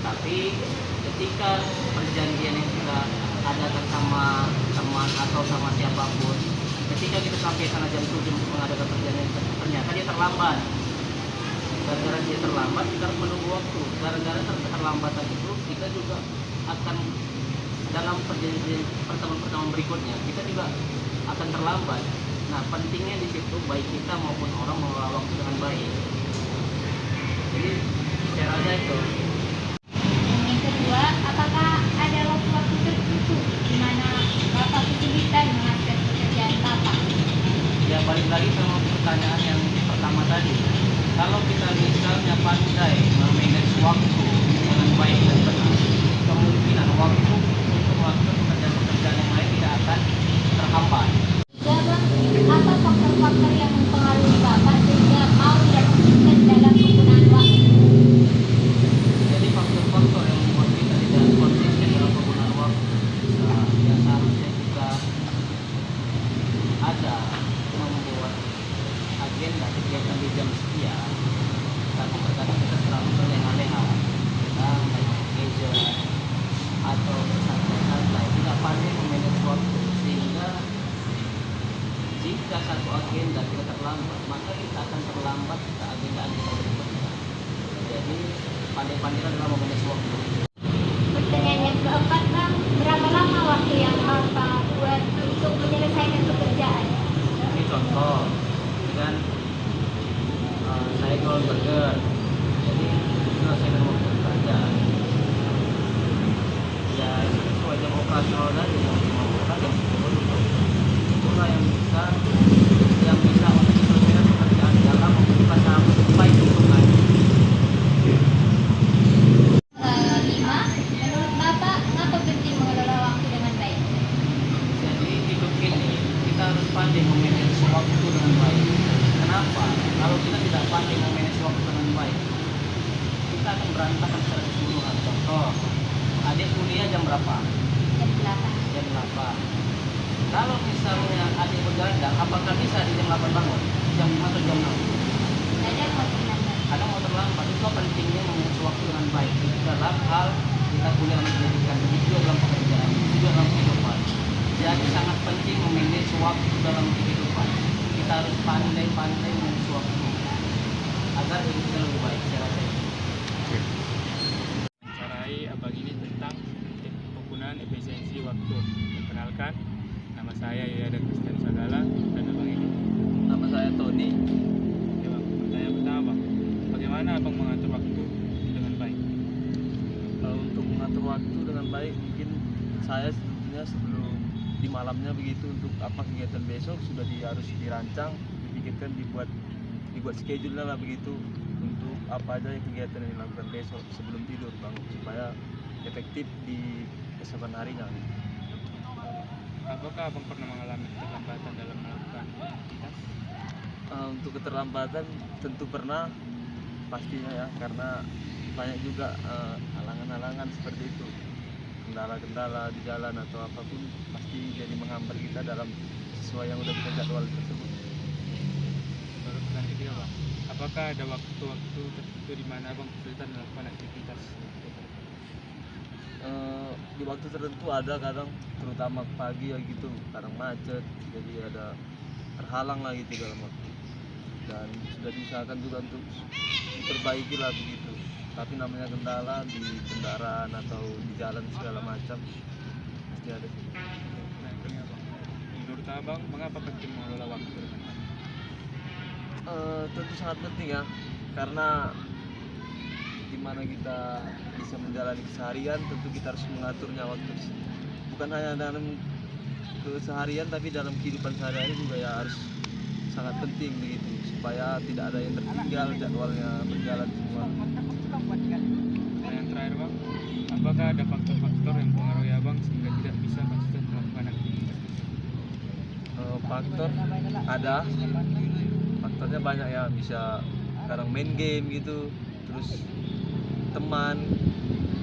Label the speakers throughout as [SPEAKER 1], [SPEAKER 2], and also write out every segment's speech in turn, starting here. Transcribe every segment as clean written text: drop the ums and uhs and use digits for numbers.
[SPEAKER 1] Tapi ketika perjanjian yang kita adakan sama teman atau sama siapapun, ketika kita sampai sana jam 7 untuk mengadakan perjanjian, ternyata dia terlambat. Gara-gara dia terlambat, kita harus menunggu waktu. Gara-gara keterlambatan itu, kita juga akan dalam perjanjian pertemuan-pertemuan berikutnya, kita juga akan terlambat. Nah, pentingnya di situ baik kita maupun orang mengelola waktu dengan baik. Jadi, saya rasa itu.
[SPEAKER 2] Yang kedua, apakah ada waktu-waktu tertentu di mana Bapak kesulitan mengakses pekerjaan Bapak?
[SPEAKER 1] Ya, balik lagi sama pertanyaan yang pertama tadi. Kalau kita misalnya pandai memanage waktu dengan baik dan benar, kemungkinan waktu untuk melakukan pekerjaan-pekerjaan yang lain tidak akan terhambat.
[SPEAKER 2] Ya Bang, apa faktor-faktor yang mempengaruhi Bapak sehingga mau dan konsisten dalam penggunaan waktu?
[SPEAKER 1] Jadi faktor-faktor yang membuat kita tidak konsisten dalam penggunaan waktu, yang seharusnya kita ada membuat agenda kegiatan di jam sekian, tapi terkadang kita selalu berleha-leha, kita main gadget atau bersantai-santai, tidak pandai memanage waktu, sehingga jika satu agenda kita terlambat, maka kita akan terlambat ke agenda berikutnya. Jadi pandai-pandailah dalam memanage waktu.
[SPEAKER 2] Pertanyaan yang keempat Bang, berapa lama waktu yang Bapak buat untuk menyelesaikan pekerjaan?
[SPEAKER 1] Ini contoh, dengan saya jual burger, jadi menyelesaikan waktu kerja. Ya itu sesuai jam operasional tadi, mau buka jam 10 itulah yang bisa untuk menyelesaikan pekerjaan dalam membuka sampai hitungan.
[SPEAKER 2] 5. Menurut Bapak, mengapa penting mengelola waktu dengan baik?
[SPEAKER 1] Jadi hidup ini kita harus pandai memanage waktu dengan baik. Kenapa? Kalau kita tidak pandai memanage waktu dengan baik, kita akan berantakan secara keseluruhan. Contoh, adik kuliah jam berapa?
[SPEAKER 2] Jam 8.
[SPEAKER 1] Jam 8. Kalau misalnya adik begadang, apakah bisa di jam 8 bangun? Jam 5 atau jam 6?
[SPEAKER 2] Kadang mau terlambat.
[SPEAKER 1] Kadang mau terlambat. Itu pentingnya memanage waktu dengan baik. Itu dalam hal kita kuliah dan pendidikan, begitu juga dalam pekerjaan, begitu juga dalam kehidupan. Jadi sangat penting memanage waktu dalam kehidupan. Kita harus pandai-pandai memanage waktu agar hidup kita lebih baik. Saya rasa itu.
[SPEAKER 3] Wawancarai abang ini tentang penggunaan efisiensi waktu. Perkenalkan, nama saya Yaya Kristian Sagala dan abang ini.
[SPEAKER 1] Nama saya Tony.
[SPEAKER 3] Oke bang, pertanyaan pertama bang, bagaimana abang mengatur waktu dengan baik?
[SPEAKER 4] Untuk mengatur waktu dengan baik, mungkin saya sebetulnya sebelum di malamnya begitu untuk apa kegiatan besok sudah harus dirancang, dipikirkan, dibuat schedule lah begitu untuk apa aja yang kegiatan yang dilakukan besok sebelum tidur bang, supaya efektif di keesokan harinya.
[SPEAKER 3] Apakah abang pernah mengalami keterlambatan dalam melakukan aktivitas?
[SPEAKER 4] Untuk keterlambatan tentu pernah, pastinya ya, karena banyak juga halangan-halangan seperti itu, kendala-kendala di jalan atau apapun pasti jadi menghambat kita dalam sesuai yang udah kita jadwal tersebut.
[SPEAKER 3] Baru pertanyaan ketiga bang, apakah ada waktu-waktu tertentu di mana abang kesulitan melakukan aktivitas?
[SPEAKER 4] Di waktu tertentu ada kadang, terutama pagi ya gitu, kadang macet, jadi ada terhalang lah gitu dalam waktu, dan sudah diusahakan juga untuk diperbaiki lah begitu, tapi namanya kendala di kendaraan atau di jalan segala macam pasti ada sih.
[SPEAKER 3] Nah, kelima bang, menurut abang mengapa penting mengelola waktu dengan baik?
[SPEAKER 4] Tentu sangat penting ya, karena dimana kita bisa menjalani keseharian, tentu kita harus mengaturnya waktu, bukan hanya dalam keseharian tapi dalam kehidupan sehari-hari juga ya, harus sangat penting begitu supaya tidak ada yang tertinggal, jadwalnya berjalan semua.
[SPEAKER 3] Dan yang terakhir bang, apakah ada faktor-faktor yang mempengaruhi abang sehingga tidak bisa konsisten melakukan aktivitas tersebut?
[SPEAKER 4] Faktor ada, faktornya banyak ya, bisa kadang main game gitu, terus teman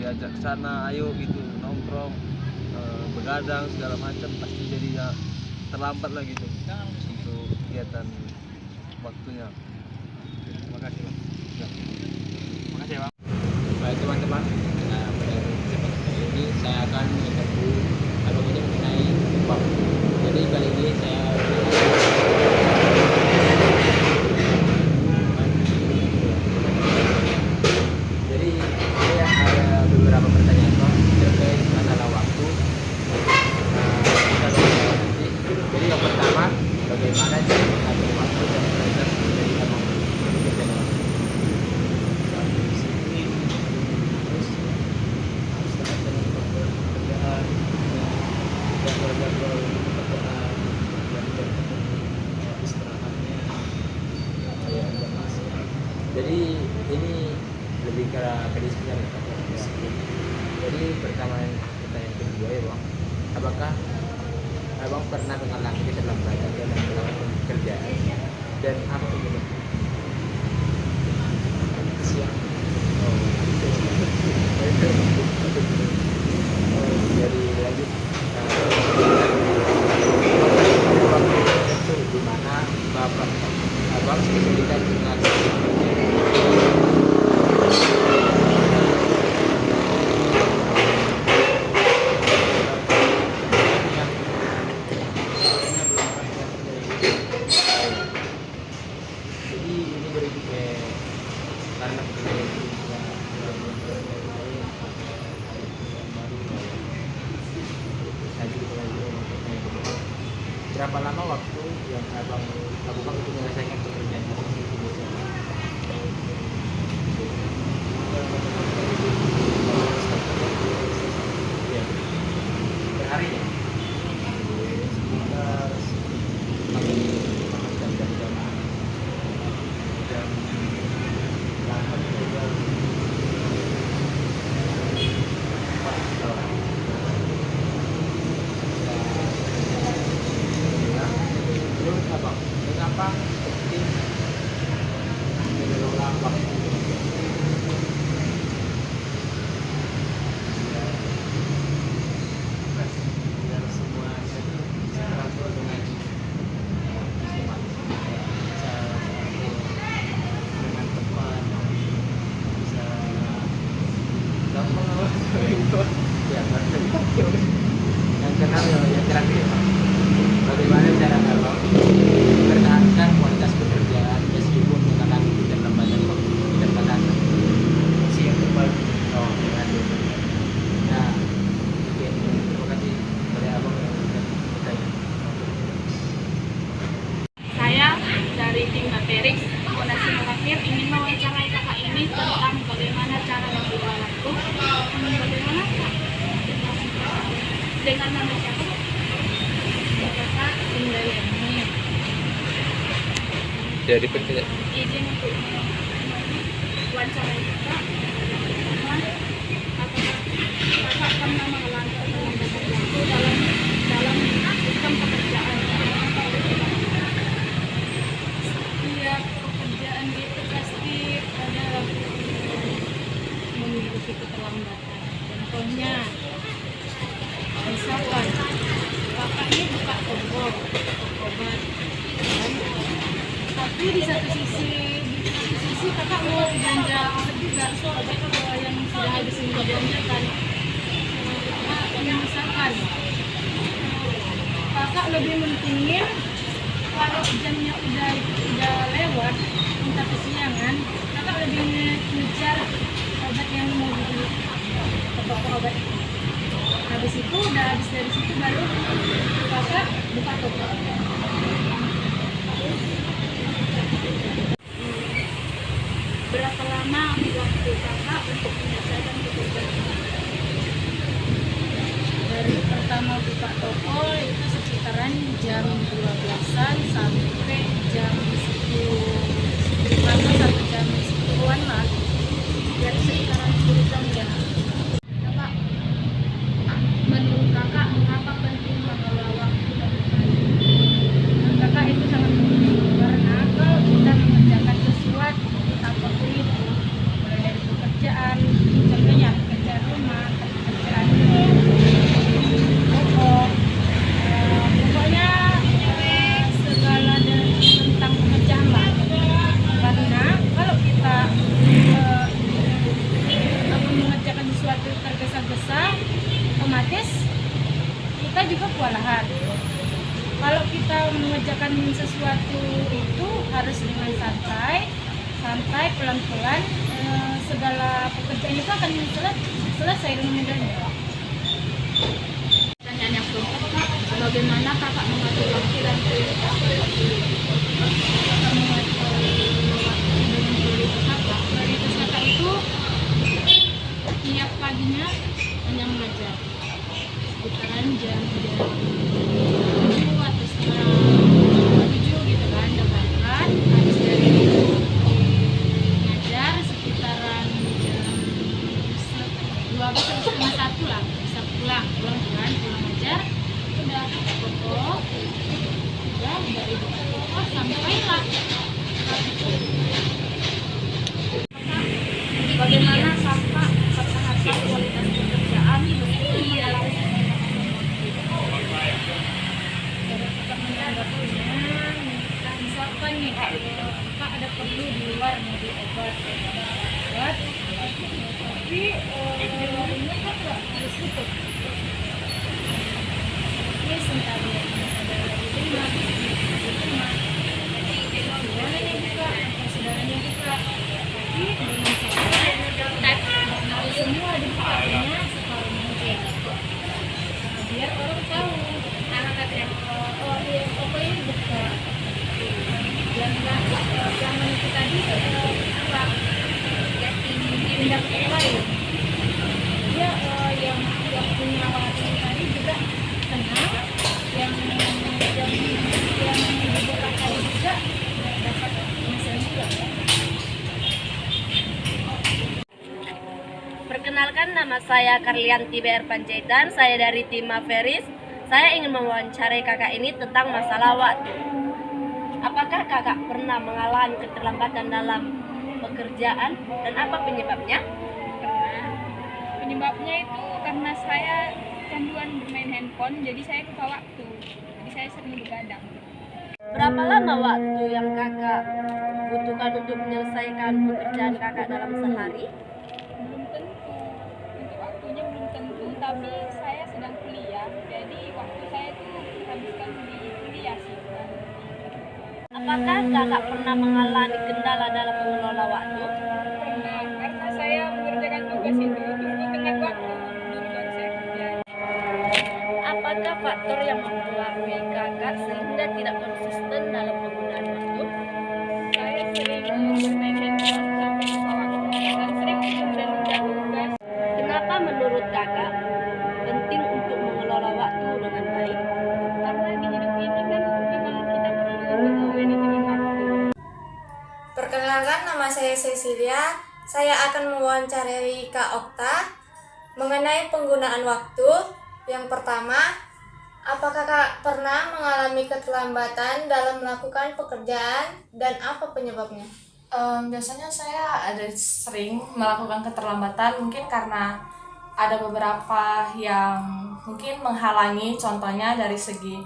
[SPEAKER 4] diajak ke sana ayo gitu nongkrong, begadang segala macam, pasti jadinya terlambat lah gitu untuk kegiatan waktunya.
[SPEAKER 3] Terima kasih bang.
[SPEAKER 4] Ya.
[SPEAKER 3] Terima kasih bang.
[SPEAKER 1] Baik teman-teman,
[SPEAKER 5] ini lebih ke disiplin ya, Pak. Jadi pertanyaan kedua ya Bang, apakah Abang pernah mengalami keterlambatan dalam melakukan pekerjaan dan apa itu? Siap. Oh, jadi lanjut. Waktu di mana Bapak Abang kesulitan dengan jadi ini berikutnya karena pekerjaan itu berapa lama waktu yang abang lakukan untuk menyelesaikan pekerjaan abang di Indonesia? Ya. Per hari ya? Sekitar 8 jam. Jam 8 jam. Menurut abang, mengapa penting mengelola waktu? Biar semua jadi teratur dengan sistematis, bisa teratur dengan tepat, bisa gampang apa? Ya, yang kenal yang terakhir ya, Pak. Bagaimana cara abang mempertahankan kualitas pekerjaan meskipun mengalami keterlambatan waktu, keterbatasan? Siap kembali. Oh, dengan itu. Nah, oke, terima kasih kepada abang yang sudah bertanya.
[SPEAKER 2] Saya dari tim Materix Fondasi Merakhir ingin mewawancarai kakak ini tentang bagaimana cara membagi waktu, bagaimana dengan nama siapa? Kakak Indayani.
[SPEAKER 5] Dari pekerjaan
[SPEAKER 2] Izin untuk wawancarai kakak. Apakah kakak pernah mengalami keterlambatan waktu dalam sistem pekerjaan? Setiap pekerjaan itu pasti ada memiliki keterlambatan. Contohnya, misalkan kakak ini buka toko obat, kan? Tapi di satu sisi kakak mau belanja obat juga, obat yang sudah habis dibelanjakan. Nah, misalkan kakak lebih mentingin kalau jamnya udah lewat, entah kesiangan, kakak lebih ngejar obat yang mau dibeli ke toko obat. Habis itu udah habis dari situ baru kakak buka toko. Berapa lama waktu kakak untuk menyelesaikan pekerjaan? Dari pertama buka toko itu sekitaran jam 12-an sampai jam 10 sampai jam 10-an lah. Jadi sekitaran 10 jam ya. Kakak, menurut kakak mengapa penting mengelola waktu dan waktu? Kakak itu sangat penting karena kalau kita mengerjakan sesuatu apapun itu, mulai dari pekerjaan, contohnya pekerjaan rumah, pekerjaan toko, pokoknya segala tentang pekerjaan lah. Karena kalau kita mengerjakan sesuatu tergesa-gesa, otomatis kita juga kewalahan. Kalau kita mengerjakan sesuatu itu harus dengan santai, pelan-pelan, segala pekerjaan itu akan selesai dengan mudahnya. Pertanyaan yang keempat, Kak, bagaimana kakak mengatur waktu dan prioritas? Kakak mengatur waktu dengan prioritas kakak. Prioritas kakak itu tiap paginya hanya mengajar sekitaran jam 7 atau setengah 7 gitu kan, udah berangkat. Habis dari itu mengajar bagaimana kakak mempertahankan kualitas pekerjaan meski dalam kakak menanggapinya, misalkan nih kakak ada perlu di luar mau beli obat tapi di warungnya kan nggak harus tutup. Ini sebentar ya, ada di rumah, saudaranya buka, saudaranya buka, tapi dengan cara semua dibukanya separuhnya aja. Biar orang tahu, oh iya, pokoknya buka. Biar nggak zaman itu tadi apa? Pindah ke lain. Dia yang punya warung tadi juga kenal, yang dibuka tadi juga dapat komisen juga.
[SPEAKER 6] Perkenalkan, nama saya Karlianti BR Panjaitan. Saya dari tim Maveris. Saya ingin mewawancarai kakak ini tentang masalah waktu. Apakah kakak pernah mengalami keterlambatan dalam pekerjaan dan apa penyebabnya?
[SPEAKER 7] Pernah. Penyebabnya itu karena saya kecanduan bermain handphone, jadi saya lupa waktu. Jadi saya sering begadang.
[SPEAKER 6] Berapa lama waktu yang kakak butuhkan untuk menyelesaikan pekerjaan kakak dalam sehari?
[SPEAKER 7] Belum tentu. Untuk waktunya belum tentu, tapi saya sedang kuliah. Jadi waktu saya itu habiskan di kuliah sih.
[SPEAKER 6] Apakah kakak pernah mengalami kendala dalam mengelola waktu?
[SPEAKER 7] Pernah, karena saya mengerjakan tugas itu tunggu tengah waktu. Dulu baru saya kerja.
[SPEAKER 6] Apakah faktor yang mempengaruhi kakak sehingga tidak konsisten dalam penggunaan waktu?
[SPEAKER 7] Saya sering bermain handphone sampai lupa waktu. Dan sering menunda tugas.
[SPEAKER 6] Kenapa menurut kakak penting untuk mengelola waktu dengan baik?
[SPEAKER 7] Karena di hidup ini kan memang kita perlu manajemen waktu.
[SPEAKER 8] Perkenalkan, nama saya Cecilia. Saya akan mewawancarai Kak Okta mengenai penggunaan waktu. Yang pertama, apakah Kak pernah mengalami keterlambatan dalam melakukan pekerjaan dan apa penyebabnya?
[SPEAKER 9] Biasanya saya ada sering melakukan keterlambatan mungkin karena ada beberapa yang mungkin menghalangi, contohnya dari segi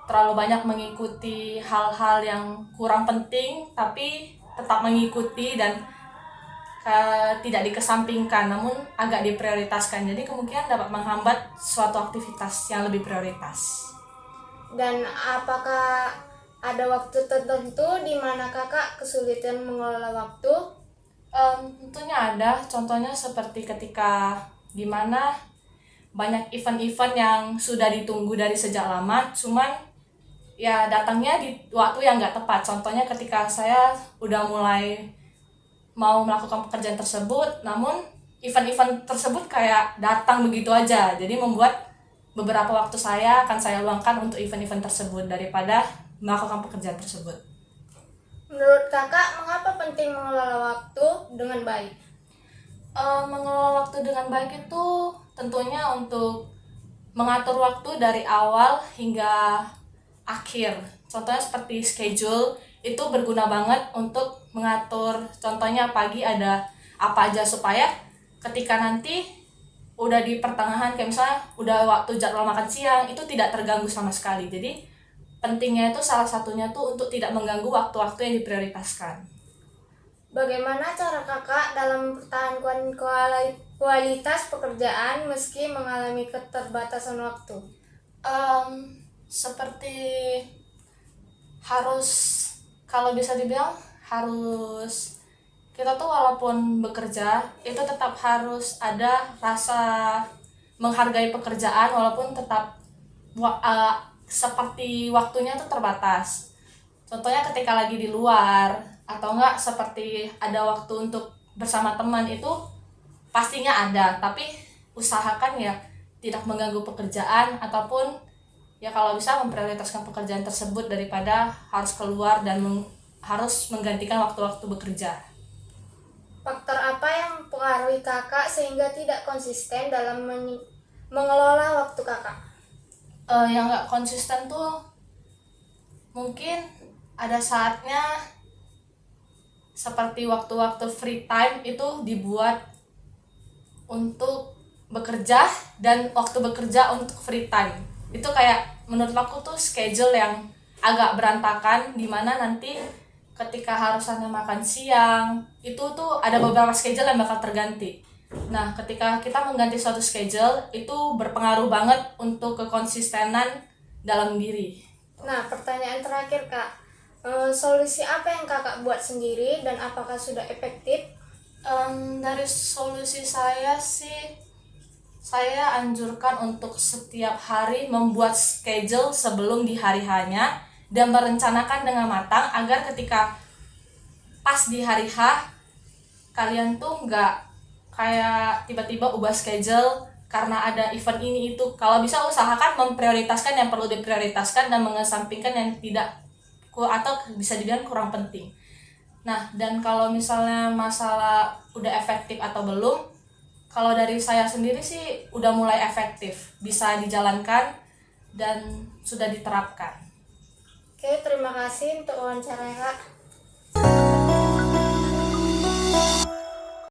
[SPEAKER 9] terlalu banyak mengikuti hal-hal yang kurang penting tapi tetap mengikuti dan tidak dikesampingkan namun agak diprioritaskan, jadi kemungkinan dapat menghambat suatu aktivitas yang lebih prioritas.
[SPEAKER 8] Dan apakah ada waktu tertentu di mana Kakak kesulitan mengelola waktu?
[SPEAKER 9] Tentunya ada, contohnya seperti ketika dimana banyak event-event yang sudah ditunggu dari sejak lama, cuman ya datangnya di waktu yang nggak tepat. Contohnya ketika saya udah mulai mau melakukan pekerjaan tersebut, namun event-event tersebut kayak datang begitu aja, jadi membuat beberapa waktu saya akan saya luangkan untuk event-event tersebut daripada melakukan pekerjaan tersebut.
[SPEAKER 8] Menurut Kakak, mengapa penting mengelola waktu dengan baik?
[SPEAKER 9] Mengelola waktu dengan baik itu tentunya untuk mengatur waktu dari awal hingga akhir. Contohnya seperti schedule, itu berguna banget untuk mengatur, contohnya pagi ada apa aja supaya ketika nanti udah di pertengahan, kayak misalnya udah waktu jadwal makan siang, itu tidak terganggu sama sekali. Jadi pentingnya itu salah satunya tuh untuk tidak mengganggu waktu-waktu yang diprioritaskan.
[SPEAKER 8] Bagaimana cara Kakak dalam mempertahankan kualitas pekerjaan meski mengalami keterbatasan waktu?
[SPEAKER 9] Seperti harus, kalau bisa dibilang harus, kita tuh walaupun bekerja itu tetap harus ada rasa menghargai pekerjaan walaupun tetap seperti waktunya tuh terbatas. Contohnya ketika lagi di luar atau enggak seperti ada waktu untuk bersama teman, itu pastinya ada, tapi usahakan ya tidak mengganggu pekerjaan ataupun ya kalau bisa memprioritaskan pekerjaan tersebut daripada harus keluar dan harus menggantikan waktu-waktu bekerja.
[SPEAKER 8] Faktor apa yang mempengaruhi Kakak sehingga tidak konsisten dalam mengelola waktu Kakak?
[SPEAKER 9] Yang nggak konsisten tuh mungkin ada saatnya seperti waktu-waktu free time itu dibuat untuk bekerja dan waktu bekerja untuk free time. Itu kayak menurut aku tuh schedule yang agak berantakan, dimana nanti ketika harusannya makan siang itu tuh ada beberapa schedule yang bakal terganti. Nah, ketika kita mengganti suatu schedule itu berpengaruh banget untuk kekonsistenan dalam diri.
[SPEAKER 8] Nah, pertanyaan terakhir Kak, solusi apa yang Kakak buat sendiri dan apakah sudah efektif?
[SPEAKER 9] Dari solusi saya sih, saya anjurkan untuk setiap hari membuat schedule sebelum di hari hanya dan merencanakan dengan matang agar ketika pas di hari H kalian tuh nggak kayak tiba-tiba ubah schedule karena ada event ini itu. Kalau bisa usahakan memprioritaskan yang perlu diprioritaskan dan mengesampingkan yang tidak atau bisa dibilang kurang penting. Nah, dan kalau misalnya masalah udah efektif atau belum, kalau dari saya sendiri sih udah mulai efektif, bisa dijalankan dan sudah diterapkan.
[SPEAKER 8] Oke, terima kasih untuk wawancaranya Kak.